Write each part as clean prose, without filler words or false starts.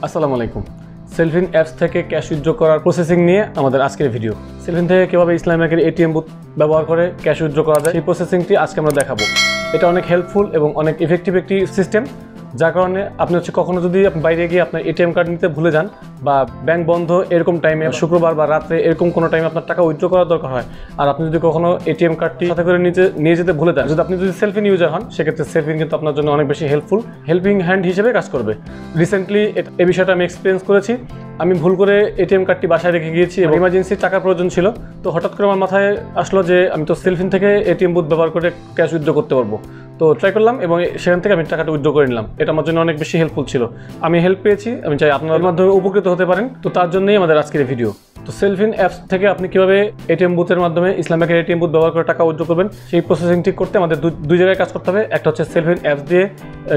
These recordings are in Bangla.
আসসালামু আলাইকুম। সেলফিন অ্যাপস থেকে ক্যাশ উইথড্র করার প্রসেসিং নিয়ে আমাদের আজকের ভিডিও। সেলফিন থেকে কীভাবে ইসলামী ব্যাংকের এটিএম বুথ ব্যবহার করে ক্যাশ উইথড্র করা যায় সেই প্রসেসিংটি আজকে আমরা দেখাবো। এটা অনেক হেল্পফুল এবং অনেক ইফেক্টিভ একটি সিস্টেম, যার কারণে আপনি কখনো যদি বাইরে গিয়ে আপনার এটিএম কার্ড নিতে ভুলে যান বা ব্যাংক বন্ধ এরকম টাইমে, শুক্রবার বা রাত্রে এরকম কোনো টাইমে আপনার টাকা উইথড্র করার দরকার হয়, আর আপনি যদি কখনো এটিএম কার্ডটি সাথে করে নিয়ে যেতে ভুলে যান, আপনি যদি সেলফিন ইউজার হন, সেক্ষেত্রে সেলফিন কিন্তু আপনার জন্য অনেক বেশি হেল্পিং হ্যান্ড হিসেবে কাজ করবে। রিসেন্টলি এই বিষয়টা আমি এক্সপিরিয়েন্স করেছি। আমি ভুল করে এটিএম কার্ডটি বাসায় রেখে গিয়েছি এবং ইমার্জেন্সি টাকার প্রয়োজন ছিল। তো হঠাৎ করে আমার মাথায় আসলো যে আমি তো সেলফিন থেকে এটিএম বুথ ব্যবহার করে ক্যাশ উইথড্র করতে পারবো। তো ট্রাই করলাম এবং সেখান থেকে আমি টাকাটা উইথড্র করে নিলাম। এটা আমার জন্য অনেক বেশি হেল্পফুল ছিল। আমি হেল্প পেয়েছি, আমি চাই আপনাদের মাধ্যমে উপকৃত হতে পারেন। তো তার জন্যই আমাদের আজকের ভিডিও। তো সেলফিন অ্যাপস থেকে আপনি কীভাবে এটিএম বুথের মাধ্যমে ইসলাম ব্যাংকের এটিএম বুথ ব্যবহার করে টাকা উইথড্র করবেন সেই প্রসেসিংটি করতে আমাদের দুই জায়গায় কাজ করতে হবে। একটা হচ্ছে সেলফিন অ্যাপস দিয়ে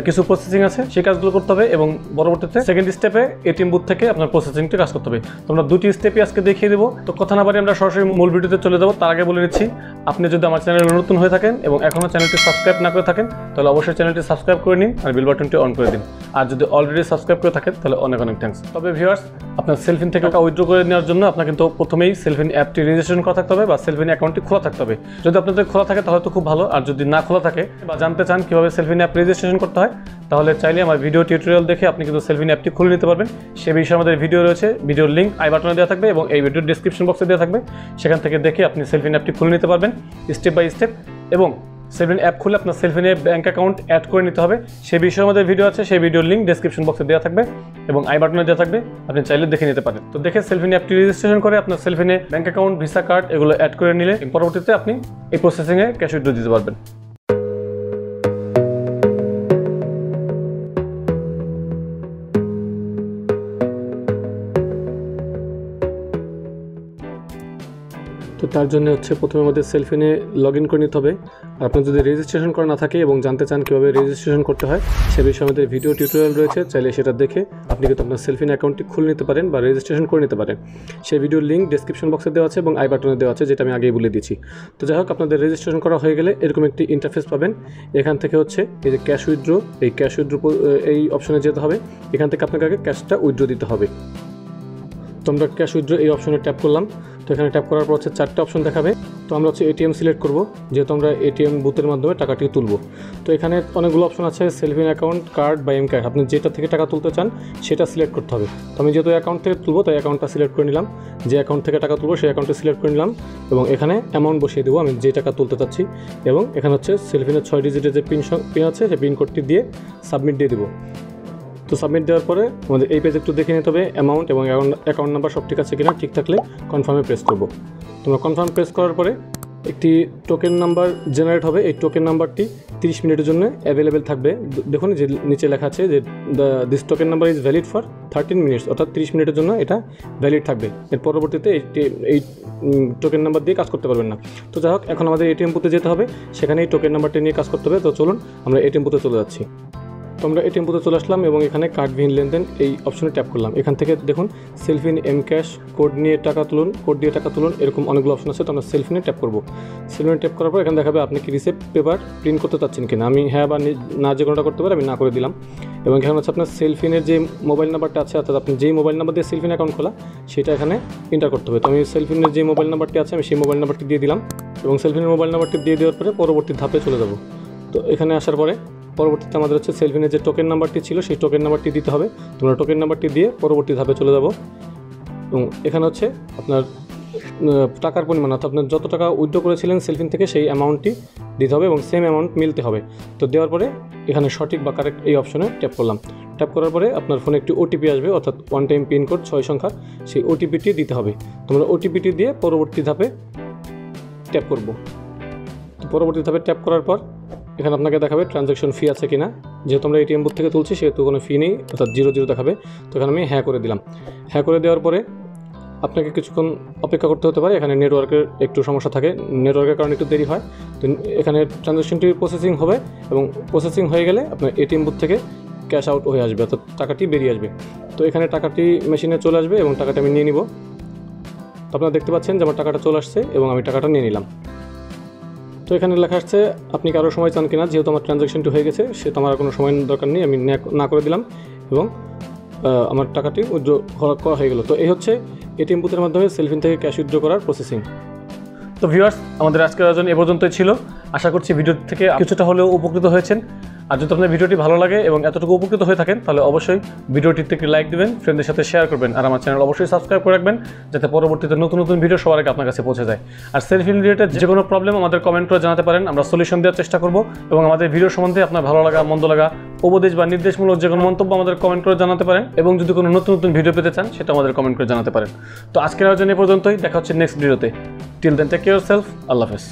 কিছু প্রসেসিং আছে, সেই কাজগুলো করতে হবে এবং পরবর্তীতে সেকেন্ড স্টেপে এটিএম বুথ থেকে আপনার প্রসেসিংটি কাজ করতে হবে। তো আমরা দুটি স্টেপই আজকে দেখিয়ে দেবো। তো কথা না বাড়িয়ে আমরা সরাসরি মূল ভিডিওতে চলে যাবো। তার আগে বলে নিচ্ছি, আপনি যদি আমার চ্যানেলে নতুন হয়ে থাকেন এবং এখনও চ্যানেলটি সাবস্ক্রাইব না করে থাকেন, তাহলে অবশ্যই চ্যানেলটি সাবস্ক্রাইব করে নিন আর বেল বাটনটি অন করে দিন। আর যদি অলরেডি সাবস্ক্রাইব করে থাকেন তাহলে অনেক থ্যাঙ্কস। তবে ভিউয়ার্স, আপনার সেলফিন থেকে টাকা উইথড্র করে নেওয়ার জন্য আপনার কিন্তু প্রথমেই সেলফিন অ্যাপটি রেজিস্ট্রেশন করা থাকতে হবে বা সেলফিন অ্যাকাউন্টটি খোলা থাকতে হবে। যদি আপনাদের খোলা থাকে তাহলে তো খুব ভালো, আর যদি না খোলা থাকে বা জানতে চান কীভাবে সেলফিন অ্যাপ রেজিস্ট্রেশন করতে হয়, তাহলে চাইলে আমার ভিডিও টিউটোরিয়াল দেখে আপনি কিন্তু সেলফিন অ্যাপটি খুলে নিতে পারবেন। সে বিষয়ে আমাদের ভিডিও রয়েছে, ভিডিওর লিঙ্ক আই বাটনে দেওয়া থাকবে এবং এই ভিডিওর ডিসক্রিপশন বক্সে দেওয়া থাকবে। সেখান থেকে দেখে আপনি সেলফিন অ্যাপটি খুলে নিতে পারবেন স্টেপ বাই স্টেপ। এবং সেলফিন অ্যাপ খুলে আপনার সেলফিনে ব্যাঙ্ক অ্যাকাউন্ট অ্যাড করে নিতে হবে। সেই বিষয়ে আমাদের ভিডিও আছে, সেই ভিডিওর লিঙ্ক ডেসক্রিপশন বক্সে দেওয়া থাকবে এবং আই বাটনে দেওয়া থাকবে, আপনি চাইলে দেখে নিতে পারেন। তো দেখে সেলফিন অ্যাপটি রেজিস্ট্রেশন করে আপনার সেলফিনে ব্যাঙ্ক অ্যাকাউন্ট, ভিসা কার্ড এগুলো অ্যাড করে নিলে পরবর্তীতে আপনি এই প্রসেসিংয়ে ক্যাশ উইথড্র দিতে পারবেন। তো তার জন্য প্রথমে আমাদের সেলফিনে লগ ইন করে নিতে হবে। আর আপনার যদি রেজিস্ট্রেশন করা না থাকে এবং জানতে চান কীভাবে রেজিস্ট্রেশন করতে হয়, সে বিষয়ে আমাদের ভিডিও টিউটোরিয়াল রয়েছে, চাইলে সেটা দেখে আপনি কিন্তু আপনার সেলফিন অ্যাকাউন্টটি খুলে নিতে পারেন বা রেজিস্ট্রেশন করে নিতে পারেন। সেই ভিডিওর লিঙ্ক ডেসক্রিপশন বক্সে দেওয়া আছে এবং আই বাটনে দেওয়া আছে, যেটা আমি আগেই বলে দিচ্ছি। তো যাই হোক, আপনাদের রেজিস্ট্রেশন করা হয়ে গেলে এরকম একটি ইন্টারফেস পাবেন। এখান থেকে এই যে ক্যাশ উইথড্র, এই ক্যাশ উইথড্র এই অপশনে যেতে হবে। এখান থেকে আপনাকে আগে ক্যাশটা উইথড্র দিতে হবে। তো আমরা ক্যাশ উইথড্র এই অপশনে ট্যাপ করলাম। তো এখানে ট্যাপ করার পর চারটে অপশন দেখাবে। তো আমরা এটিএম সিলেক্ট করব, যেহেতু আমরা এটিএম বুথের মাধ্যমে টাকাটি তুলব। তো এখানে অনেকগুলো অপশন আছে, সেলফিন অ্যাকাউন্ট, কার্ড বা এম কার্ড। আপনি যেটা থেকে টাকা তুলতে চান সেটা সিলেক্ট করতে হবে। তো আমি যেহেতু অ্যাকাউন্ট থেকে তুলবো তাই অ্যাকাউন্টটা সিলেক্ট করে নিলাম। যে অ্যাকাউন্ট থেকে টাকা তুলবো সেই অ্যাকাউন্টটা সিলেক্ট করে নিলাম এবং এখানে অ্যামাউন্ট বসিয়ে দেবো আমি যে টাকা তুলতে চাচ্ছি। এবং এখানে সেলফিনের 6 ডিজিটের যে পিন আছে সেই পিন কোডটি দিয়ে সাবমিট দিয়ে দেবো। তো সাবমিট দেওয়ার পরে আমাদের এই পেজ একটু দেখে নিতে হবে অ্যামাউন্ট এবং অ্যাকাউন্ট নাম্বার সব ঠিক আছে কিনা। ঠিক থাকলে কনফার্মে প্রেস করব। তোমরা কনফার্ম প্রেস করার পরে একটি টোকেন নাম্বার জেনারেট হবে। এই টোকেন নাম্বারটি 30 মিনিটের জন্য অ্যাভেলেবেল থাকবে। দেখুন যে নিচে লেখা আছে যে this token number is valid for 13 minutes, অর্থাৎ 30 মিনিটের জন্য এটা ভ্যালিড থাকবে। এর পরবর্তীতে এই টোকেন নাম্বার দিয়ে কাজ করতে পারবেন না। তো যাই হোক, এখন আমাদের এটিএম বুথে যেতে হবে, সেখানে এই টোকেন নাম্বারটি নিয়ে কাজ করতে হবে। তো চলুন আমরা এটিএম বুথে চলে যাচ্ছি। তো আমরা এটিএম বুথে চলে আসলাম এবং এখানে কার্ডবিহীন লেনদেন এই অপশনে ট্যাপ করলাম। এখান থেকে দেখুন সেলফিন এম ক্যাশ, কোড দিয়ে টাকা তুলুন, এরকম অনেকগুলো অপশন আছে। তো আমরা সেলফিনে ট্যাপ করবো। সেলফিনে ট্যাপ করার পর এখানে দেখাবে আপনি কি রিসিপ্ট পেপার প্রিন্ট করতে চাচ্ছেন কিনা। আমি হ্যাঁ বা না যে কোনোটা করতে পারি, আমি না করে দিলাম। এবং এখানে আপনার সেলফিনের যে মোবাইল নাম্বারটা আছে, অর্থাৎ আপনি যেই মোবাইল নাম্বার দিয়ে সেলফিন অ্যাকাউন্ট খোলা সেটা এখানে এন্টার করতে হবে। তো আমি সেলফিনের যে মোবাইল নাম্বারটি আছে আমি সেই মোবাইল নাম্বারটি দিয়ে দিলাম এবং সেলফিনের মোবাইল নাম্বারটি দিয়ে দেওয়ার পরে পরবর্তী ধাপে চলে যাব। তো এখানে আসার পরে পরবর্তীতে আমাদের সেলফিনের যে টোকেন নাম্বারটি ছিল সেই টোকেন নাম্বারটি দিতে হবে। তোমরা টোকেন নাম্বারটি দিয়ে পরবর্তী ধাপে চলে যাব এবং এখানে আপনার টাকার পরিমাণ, অর্থাৎ আপনার যত টাকা উইথড্র করেছিলেন সেলফিন থেকে সেই অ্যামাউন্টটি দিতে হবে এবং সেম অ্যামাউন্ট মিলতে হবে। তো দেওয়ার পরে এখানে সঠিক বা কারেক্ট এই অপশনে ট্যাপ করলাম। ট্যাপ করার পরে আপনার ফোনে একটি ওটিপি আসবে, অর্থাৎ ওয়ান টাইম পিন কোড 6 সংখ্যার, সেই ওটিপিটি দিতে হবে। তোমরা ওটিপিটি দিয়ে পরবর্তী ধাপে ট্যাপ করব। তো পরবর্তী ধাপে ট্যাপ করার পর এখানে আপনাকে দেখাবে ট্রানজ্যাকশন ফি আছে কিনা। যেহেতু আমরা এটিএম বুথ থেকে তুলছি সেহেতু কোনো ফি নেই, অর্থাৎ 0 দেখাবে। তো এখানে আমি হ্যাঁ করে দিলাম। হ্যাঁ করে দেওয়ার পরে আপনাকে কিছুক্ষণ অপেক্ষা করতে হতে পারে। এখানে নেটওয়ার্কের একটু সমস্যা থাকে, নেটওয়ার্কের কারণে একটু দেরি হয়। তো এখানে ট্রানজ্যাকশনটি প্রসেসিং হবে এবং প্রসেসিং হয়ে গেলে আপনার এটিএম বুথ থেকে ক্যাশ আউট হয়ে আসবে, অর্থাৎ টাকাটি বেরিয়ে আসবে। তো এখানে টাকাটি মেশিনে চলে আসবে এবং টাকাটা আমি নিয়ে নিব। তো আপনারা দেখতে পাচ্ছেন যে আমার টাকাটা চলে আসছে এবং আমি টাকাটা নিয়ে নিলাম। তো এখানে লেখা আসছে আপনি কি আরও সময় চান কিনা। যেহেতু আমার ট্রানজ্যাকশনটি হয়ে গেছে সেহেতু আমার কোনো সময় দরকার নেই, আমি না করে দিলাম এবং আমার টাকাটি উইথড্র করা হয়ে গেল। তো এই হচ্ছে এটিএম বুথের মাধ্যমে সেলফিন থেকে ক্যাশ উইথড্র করার প্রসেসিং। তো ভিউয়ার্স, আমাদের আজকের আয়োজন এ পর্যন্তই ছিল। আশা করছি ভিডিও থেকে কিছুটা হলেও উপকৃত হয়েছেন। আর যদি আপনার ভিডিওটি ভালো লাগে এবং এতটুকু উপকৃত হয়ে থাকেন তাহলে অবশ্যই ভিডিওটিতে একটি লাইক দেবেন, ফ্রেন্ডদের সাথে শেয়ার করবেন, আর আমার চ্যানেল অবশ্যই সাবস্ক্রাইব করে রাখবেন যাতে পরবর্তীতে নতুন নতুন ভিডিও সবার আগে আপনার কাছে পৌঁছে যায়। আর সেলফি রিলেটেড যে কোনো প্রবলেম আমাদের কমেন্ট করে জানাতে পারেন, আমরা সলিউশন দেওয়ার চেষ্টা করব। এবং আমাদের ভিডিও সম্বন্ধে আপনার ভালো লাগা মন্দ লাগা উপদেশ বা নির্দেশমূলক যে কোনো মন্তব্য আমাদের কমেন্ট করে জানাতে পারেন, এবং যদি কোনো নতুন নতুন ভিডিও পেতে চান সেটা আমাদের কমেন্ট করে জানাতে পারেন। তো আজকের আয়োজন এ পর্যন্তই, দেখা হচ্ছে নেক্সট ভিডিওতে। Till then take care yourself, আল্লাহ হাফেজ।